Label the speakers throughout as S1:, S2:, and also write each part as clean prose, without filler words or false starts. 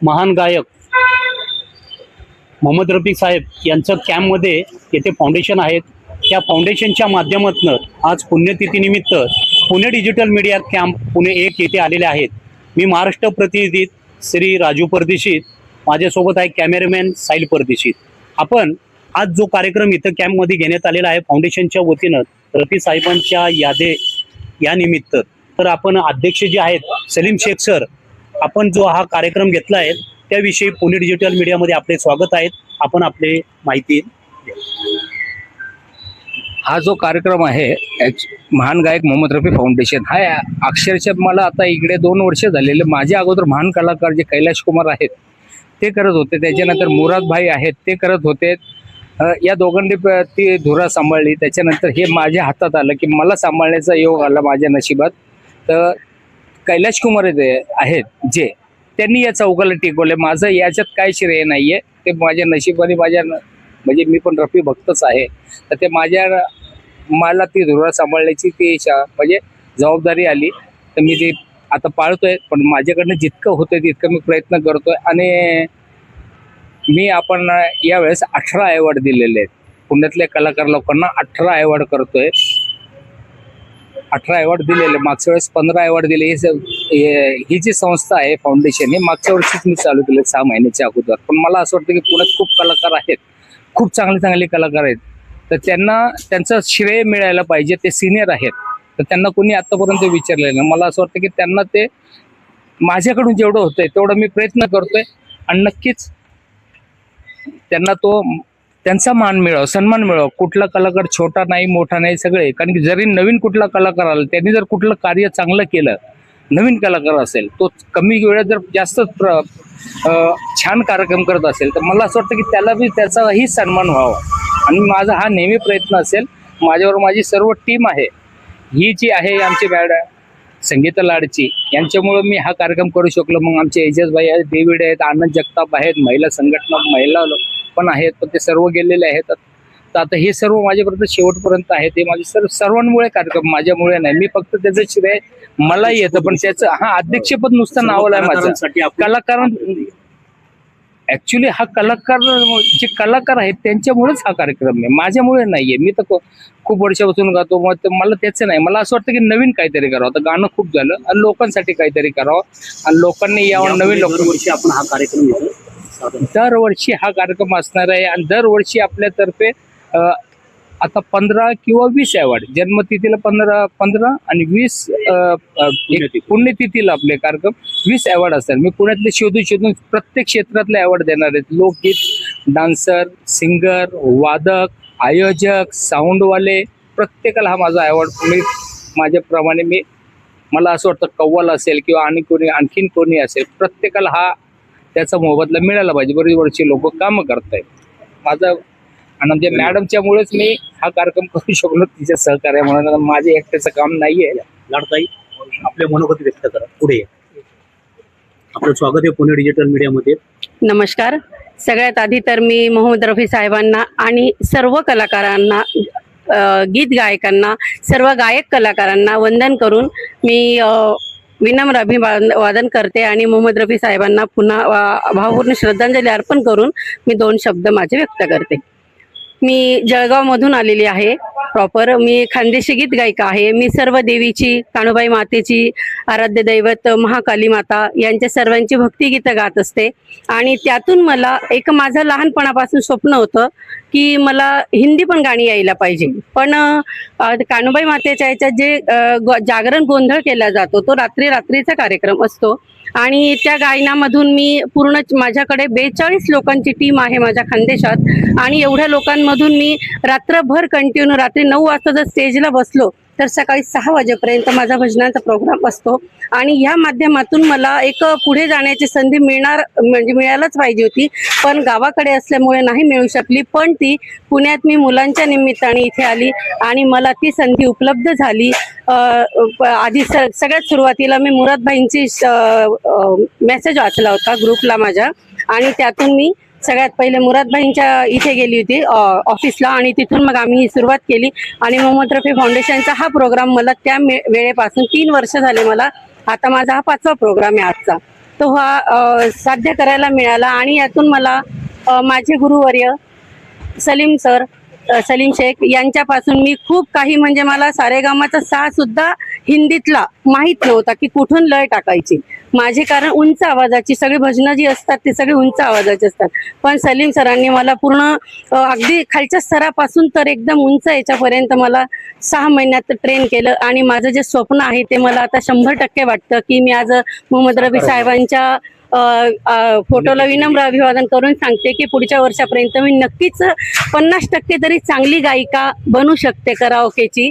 S1: महान गायक मोहम्मद रफी साहेब यांचं कॅम्पमध्ये येथे फाउंडेशन आहेत. त्या फाउंडेशनच्या माध्यमातून आज पुण्यतिथीनिमित्त Pune digital media camp Pune 1 येथे आलेले आहेत. मी महाराष्ट्र प्रतिनिधी श्री राजू परदेशी, माझ्यासोबत आहे कॅमेरामॅन साहिल परदेशी. आपण आज जो कार्यक्रम इथं कॅम्पमध्ये घेण्यात आलेला आहे फाउंडेशनच्या वतीनं रफी साहेबांच्या या निमित्त, तर आपण अध्यक्ष जे आहेत सलीम शेख सर, आपण जो हा कार्यक्रम घेतला आहे त्याविषयी पुणे डिजिटल मीडियामध्ये आपले स्वागत आहेत. आपण आपले माहिती द्या.
S2: हा जो कार्यक्रम आहे महान गायक मोहम्मद रफी फाउंडेशन, हा अक्षरशः मला आता इकडे 2 वर्ष झालेले. माझ्या अगोदर महान कलाकार जे कैलाश कुमार आहेत ते करत होते, त्याच्यानंतर मुराद भाई आहेत ते करत होते. या दोघांनी ती धुरा सांभाळली. त्याच्यानंतर हे माझ्या हातात आलं की मला सांभाळण्याचा योग आला माझ्या नशिबात. तर कैलाश कुमार आहेत जे त्यांनी या चौकाला टिकवले. माझं याच्यात काय श्रेय नाहीये, ते माझ्या नशिबाने म्हणजे मी पण रफी भक्तच आहे. तर ते मला ती धुरा सांभाळण्याची ती म्हणजे जबाबदारी आली. तर मी ती आता पाळतोय, पण माझ्याकडनं जितकं होतंय तितकं मी प्रयत्न करतोय. आणि आपण यावेळेस 18 अवॉर्ड दिलेले आहेत पुण्यातल्या कलाकार लोकांना. 18 अवॉर्ड करतोय. 18 अवॉर्ड दिलेले. मागच्या वेळेस 15 अवॉर्ड दिले. ही जी संस्था आहे फाउंडेशन, हे मागच्या वर्षीच मी चालू केले 6 महिन्याच्या अगोदर. पण मला असं वाटतं की पुण्यात खूप कलाकार आहेत, खूप चांगले कलाकार आहेत. तर त्यांचं श्रेय मिळायला पाहिजे. ते सिनियर आहेत, तर त्यांना कोणी आतापर्यंत विचारलेलं नाही. मला असं वाटतं की त्यांना ते माझ्याकडून जेवढं होतंय तेवढं मी प्रयत्न करतोय. आणि नक्कीच त्यांना त्यांचा मान मिळावा, सन्मान मिळावा. कुठला कलाकार छोटा नाही मोठा नाही, सगळे. कारण की जरी नवीन कुठला कलाकार आला, त्यांनी जर कुठलं कार्य चांगलं केलं, नवीन कलाकार असेल, तो कमी वेळात जर जास्त छान कार्यक्रम करत असेल, तर मला असं वाटतं की त्याला बी त्याचाही सन्मान व्हावा. आणि माझा हा नेहमी प्रयत्न असेल. माझ्यावर माझी सर्व टीम आहे, ही जी आहे आमची मॅडम संगीता लाडची, यांच्यामुळे मी हा कार्यक्रम करू शकलो. मग आमचे एजाज भाई आहेत, डेव्हिड आहेत, आनंद जगताप आहेत, महिला संघटना महिला पण आहेत, पण ते सर्व गेलेले आहेत. तर आता हे सर्व माझ्यापर्यंत शेवटपर्यंत आहे. ते माझे सर्वांमुळे कार्यक्रम, माझ्यामुळे नाही. मी फक्त त्याचं श्रेय मलाही येतं, पण त्याचं अध्यक्षपद नुसतं नावलं आहे माझं. कलाकार ऍक्च्युली हा जे कलाकार आहेत त्यांच्यामुळेच हा कार्यक्रम आहे, माझ्यामुळे नाहीये. मी तर खूप वर्षापासून गातो, मग मला त्याचं नाही. मला असं वाटतं की नवीन काहीतरी करावं. आता गाणं खूप झालं आणि लोकांसाठी काहीतरी करावं आणि लोकांनी यावं. नवीन लोकांवर्षी आपण हा कार्यक्रम घेतो. दरवर्षी हा कार्यक्रम असणार आहे. आणि दरवर्षी आपल्यातर्फे आता 15 किंवा 20 अवॉर्ड, जन्मतिथीला 15 आणि 20 पुण्यतिथीला आपले कार्यक्रम 20 अवॉर्ड असतात. मी पुण्यातले शोधून प्रत्येक क्षेत्रातले अवॉर्ड देणार आहेत. लोकगीत, डान्सर, सिंगर, वादक, आयोजक, साऊंडवाले, प्रत्येकाला हा माझा अवॉर्ड मी माझ्याप्रमाणे मला असं वाटतं कव्वाल असेल किंवा आणखीन कोणी असेल, प्रत्येकाला हा त्याचा मोबदला मिळाला पाहिजे. बरीच वर्षी लोक कामं करतायत. माझं आणि मॅडमच्या मुळेच मी हा कार्यक्रम करू शकलो, तिच्या सहकार्य. म्हणून माझे एकट्याचं काम नाहीये.
S1: लाडताई, आपले मनोगत व्यक्त करा. पुढे आपलं स्वागत आहे पुणे डिजिटल मीडियामध्ये.
S3: नमस्कार. सगळ्यात आधी तर मी मोहम्मद रफी साहेबांना आणि सर्व कलाकारांना, गीत गायकांना, सर्व गायक कलाकारांना वंदन करून मी विनम्र अभिवादन करते. आणि मोहम्मद रफी साहेबांना पुन्हा भावपूर्ण श्रद्धांजली अर्पण करून मी 2 शब्द माझे व्यक्त करते. मी जळगावमधून आलेली आहे प्रॉपर. मी खानदेशी गीत गायिका आहे. मी सर्व देवीची, काणूबाई मातेची आराध्य दैवत महाकाली माता यांच्या सर्वांची भक्तिगीतं गात असते. आणि त्यातून मला एक माझं लहानपणापासून स्वप्न होतं की मला हिंदी पण गाणी यायला पाहिजे. पण काणूबाई मातेच्या याच्यात जे जागरण गोंधळ केला जातो, तो रात्रीचा कार्यक्रम असतो. आणि त्या गायनामधून मी पूर्ण, माझ्याकडे 42 लोकांची टीम आहे माझ्या खानदेशात. आणि एवढ्या लोकांमधून मी रात्रभर कंटिन्यू, रात्री 9 वाजता जर स्टेजला बसलो तर सकाळी 6 वाजेपर्यंत माझा भजनाचा प्रोग्राम असतो. आणि ह्या माध्यमातून मला एक पुढे जाण्याची संधी मिळायलाच पाहिजे होती, पण गावाकडे असल्यामुळे नाही मिळू शकली. पण ती पुण्यात मी मुलांच्या निमित्ताने इथे आली आणि मला ती संधी उपलब्ध झाली. आधी सगळ्यात सुरुवातीला मी मुराद भाईंची मेसेज वाचला होता ग्रुपला माझ्या, आणि त्यातून मी सगळ्यात पहिले मुराद भाईंच्या इथे गेली होती ऑफिसला. आणि तिथून मग आम्ही ही सुरुवात केली. आणि मोहम्मद रफी फाउंडेशनचा हा प्रोग्राम मला त्या वेळेपासून 3 वर्ष झाले. मला आता माझा हा 5वा प्रोग्राम आहे आजचा. तो हा साध्य करायला मिळाला. आणि यातून मला माझे गुरुवर्य सलीम सर, सलीम शेख यांच्यापासून मी खूप काही, म्हणजे मला सारेगामाचा सा सुद्धा हिंदीतला माहीत नव्हता की कुठून लय टाकायची माझे, कारण उंच आवाजाची सगळी भजनं जी असतात ते सगळे उंच आवाजाचे असतात. पण सलीम सरांनी मला पूर्ण अगदी खालच्या स्तरापासून तर एकदम उंच याच्यापर्यंत मला 6 महिन्यात ट्रेन केलं. आणि माझं जे स्वप्न आहे ते मला आता 100% वाटतं की मी आज मोहम्मद रफी साहेबांच्या फोटोला विनम्र अभिवादन करून सांगते की पुढच्या वर्षापर्यंत मी नक्कीच 50% तरी चांगली गायिका बनू शकते कराओकेची.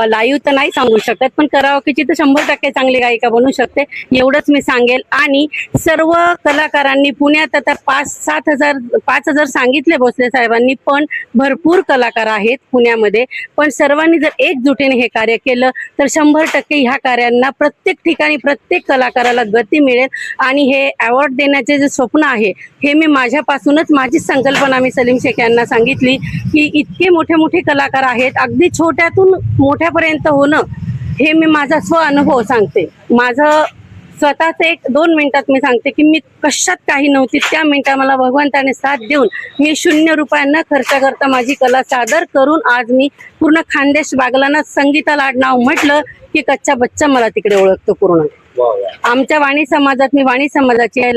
S3: लाईव्ह तर नाही सांगू शकत, पण कराओकेची तर 100% चांगली गायिका बनू शकते, एवढंच मी सांगेल. आणि सर्व कलाकारांनी पुण्यात आता 5,000 सांगितले भोसले साहेबांनी, पण भरपूर कलाकार आहेत पुण्यामध्ये. पण सर्वांनी जर एकजुटीने हे कार्य केलं तर 100% ह्या कार्यांना प्रत्येक ठिकाणी प्रत्येक कलाकाराला गती मिळेल. आणि हे अवॉर्ड देण्याचे जे स्वप्न आहे हे मी माझ्यापासूनच, माझी संकल्पना मी सलीम शेख यांना सांगितली की इतके मोठे मोठे कलाकार आहेत, अगदी छोट्यातून मोठ्यापर्यंत होणं हे मी माझा स्व अनुभव सांगते. माझं स्वतःच 1-2 मिनिटात मी सांगते की मी कशात काही नव्हती, त्या मिनिटात मला भगवंताने साथ देऊन मी 0 रुपया न खर्च करता माझी कला सादर करून आज मी पूर्ण खानदेश बागलांना संगीता लाड नाव म्हटलं की कच्चा बच्चा मला तिकडे ओळखतो पूर्ण. आमच्या वाणी समाजात, मी वाणी समाजाची आहे,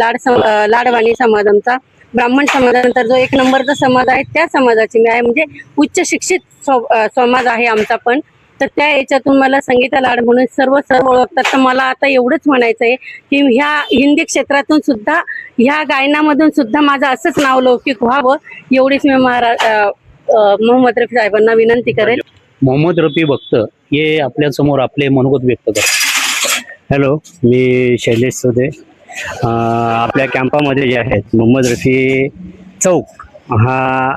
S3: लाडवाणी समाज आमचा, ब्राह्मण समाजानंतर जो 1 नंबरचा समाज आहे त्या समाजाची मी आहे, म्हणजे उच्च शिक्षित समाज आहे आमचा. पण तर त्या याच्यातून मला संगीता लाड म्हणून सर्व ओळखतात. तर मला आता एवढंच म्हणायचं आहे की ह्या हिंदी क्षेत्रातून सुद्धा, ह्या गायनामधून सुद्धा माझं असंच नाव लौकिक व्हावं, एवढीच मी मोहम्मद रफी साहेबांना विनंती करेल.
S1: मोहम्मद रफी भक्त हे आपल्या समोर आपले मनोगत व्यक्त करतात.
S4: हॅलो, मी शैलेश सोदे. आपल्या कॅम्पामध्ये जे आहेत मोहम्मद रफी चौक हा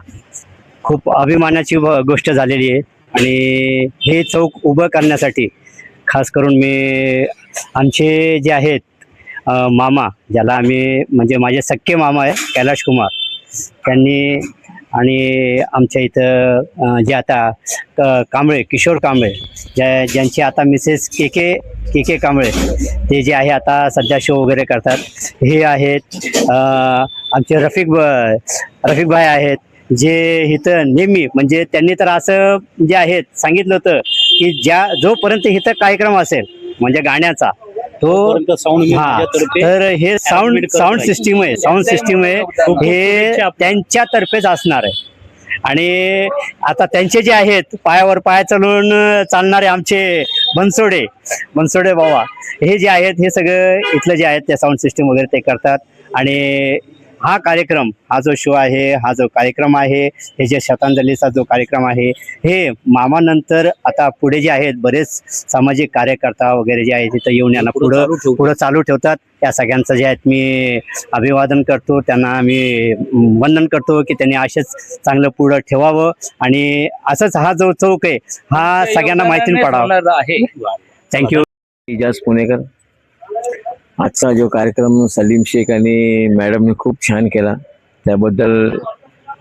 S4: खूप अभिमानाची गोष्ट झालेली आहे. आणि हे चौक उभं करण्यासाठी खास करून मी आमचे जे आहेत मामा, ज्याला आम्ही म्हणजे माझे सख्खे मामा आहे कैलाश कुमार, त्यांनी, आणि आमच्या इथं जे आता कांबळे, किशोर कांबळे, ज्यांची आता मिसेस के के कांबळे, ते जे आहे आता सध्या शो वगैरे करतात, हे आहेत. आमचे रफिक भाई आहेत, जे इथं नेहमी, म्हणजे त्यांनी तर असं जे आहेत सांगितलं होतं की जोपर्यंत इथं कार्यक्रम असेल म्हणजे गाण्याचा तो, हा, तर हे साऊंड सिस्टीम आहे हे त्यांच्यातर्फेच असणार आहे. आणि आता त्यांचे जे आहेत पायावर पाय चालणारे आमचे बनसोडे बाबा, हे जे आहेत हे सगळं इथलं जे आहेत ते साऊंड सिस्टीम वगैरे ते करतात. आणि हा कार्यक्रम, हा जो शो आहे, हा जो कार्यक्रम आहे, हे जे श्रद्धांजलीचा जो कार्यक्रम आहे, हे मामानंतर आता पुढे जे आहेत बरेच सामाजिक कार्यकर्ता वगैरे जे आहेत तिथं येऊन यांना पुढं चालू ठेवतात. या सगळ्यांचं जे आहेत मी अभिवादन करतो, त्यांना मी वंदन करतो की त्यांनी असेच चांगलं पुढं ठेवावं आणि असंच हा जो चौक आहे हा सगळ्यांना माहिती पडावं आहे. थँक्यू.
S5: इजाज पुणेकर. आजचा जो कार्यक्रम सलीम शेख आणि मॅडमने खूप छान केला, त्याबद्दल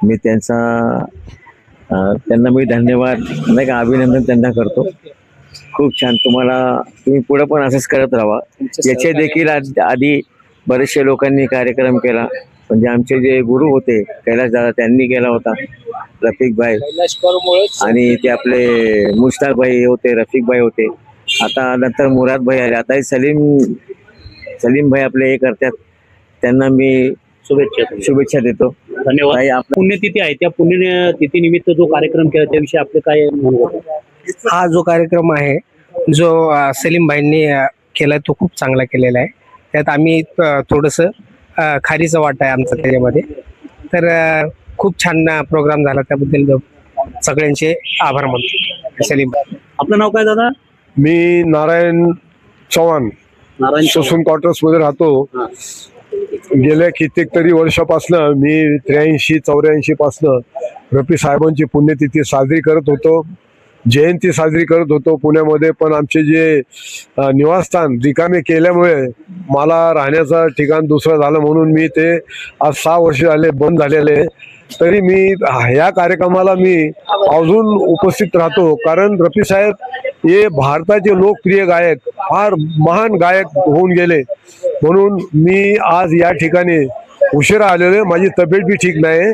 S5: मी त्यांना मी धन्यवाद नाही का अभिनंदन त्यांना करतो. खूप छान. तुम्ही पुढे पण असंच करत राहा. याचे देखील आधी बरेचशे लोकांनी कार्यक्रम केला, म्हणजे आमचे जे गुरु होते कैलाश दादा, त्यांनी केला होता, रफिक भाई, आणि ते आपले मुश्ताक भाई होते, रफिक भाई होते, आता नंतर मुराद भाई आले, आता सलीम भाई आपले हे करतात, त्यांना मी शुभेच्छा देतो.
S1: धन्यवाद. पुण्यतिथी आहे, त्या पुण्यतिथी निमित्त जो कार्यक्रम केला त्याविषयी आपले काय म्हणणं?
S6: हा जो कार्यक्रम आहे जो सलीम भाईंनी केला तो खूप चांगला केलेला आहे. त्यात आम्ही थोडंसं खारीचा वाटा आहे आमचा त्याच्यामध्ये. तर खूप छान प्रोग्राम झाला, त्याबद्दल सगळ्यांचे आभार मानतो. सलीम भाई.
S1: आपलं नाव काय दादा?
S7: मी नारायण चव्हाण, ससून क्वार्टर्स मध्ये राहतो. गेल्या कित्येक तरी वर्षापासनं मी 83-84 पासनं रफी साहेबांची पुण्यतिथी साजरी करत होतो, जयंती साजरी करत होतो पुण्यामध्ये. पण आमचे जे निवासस्थान रिकामे केल्यामुळे मला राहण्याचं ठिकाण दुसरं झालं, म्हणून मी ते आज 6 वर्ष झाले बंद झालेले. तरी मी या कार्यक्रमाला मी अजून उपस्थित राहतो, कारण रफी साहेब हे भारताचे लोकप्रिय गायक, फार महान गायक होऊन गेले. म्हणून मी आज या ठिकाणी उशिरा आलेलो आहे. माझी तब्येत बी ठीक नाही,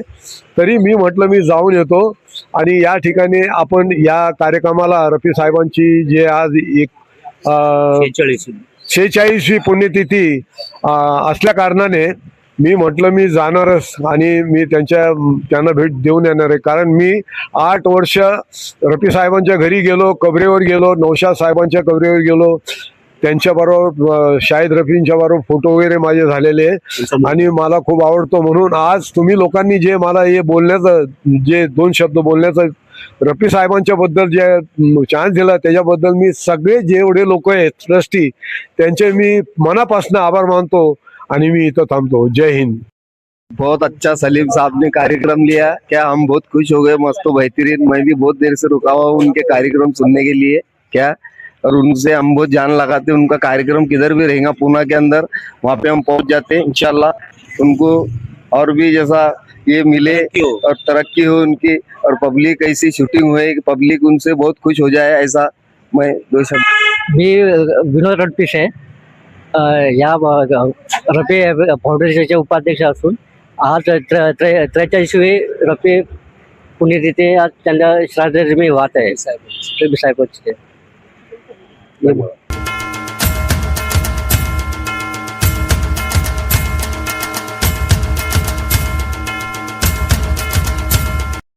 S7: तरी मी म्हटलं मी जाऊन येतो. आणि या ठिकाणी आपण या कार्यक्रमाला रफी साहेबांची जे आज एक 46वी पुण्यतिथी असल्या कारणाने मी म्हटलं मी जाणारच आणि मी त्यांना भेट देऊन येणार आहे. कारण मी 8 वर्ष रफी साहेबांच्या घरी गेलो, कबरेवर गेलो, नौशाद साहेबांच्या कबरेवर गेलो, त्यांच्याबरोबर शाहिद रफींच्या बरोबर फोटो वगैरे माझे झालेले आणि मला खूप आवडतो. म्हणून आज तुम्ही लोकांनी जे मला हे बोलण्याचं, जे 2 शब्द बोलण्याचं रफी साहेबांच्या बद्दल जे चान्स दिला, त्याच्याबद्दल मी सगळे जेवढे लोक आहेत ट्रस्टी, त्यांचे मी मनापासून आभार मानतो आणि मी इथं थांबतो. जय हिंद.
S8: बहुत अच्छा सलीम साहब ने कार्यक्रम लिया, क्या हम बहुत खुश हो गए, मस्त बेहतरीन. मैं भी बहुत देर से रुका हुआ हूँ उनके कार्यक्रम सुनने के लिए, क्या, और उनसे हम बहुत जान लगाते हैं. उनका कार्यक्रम किधर भी रहेगा पुणे के अंदर, वहाँ पे हम पहुँच जाते हैं इंशाल्लाह. उनको और भी जैसा ये मिले और तरक्की हो उनकी, और पब्लिक ऐसी शूटिंग हुए कि पब्लिक उनसे बहुत खुश हो जाए, ऐसा मैं 2 शब्द.
S4: मी विनोद रणपिस आहे. या रफी फाउंडेशनचे उपाध्यक्ष असून आज 43वी रफी पुण्यतिथी आज त्यांना श्राद्धाची वाहत आहे साहेबांची.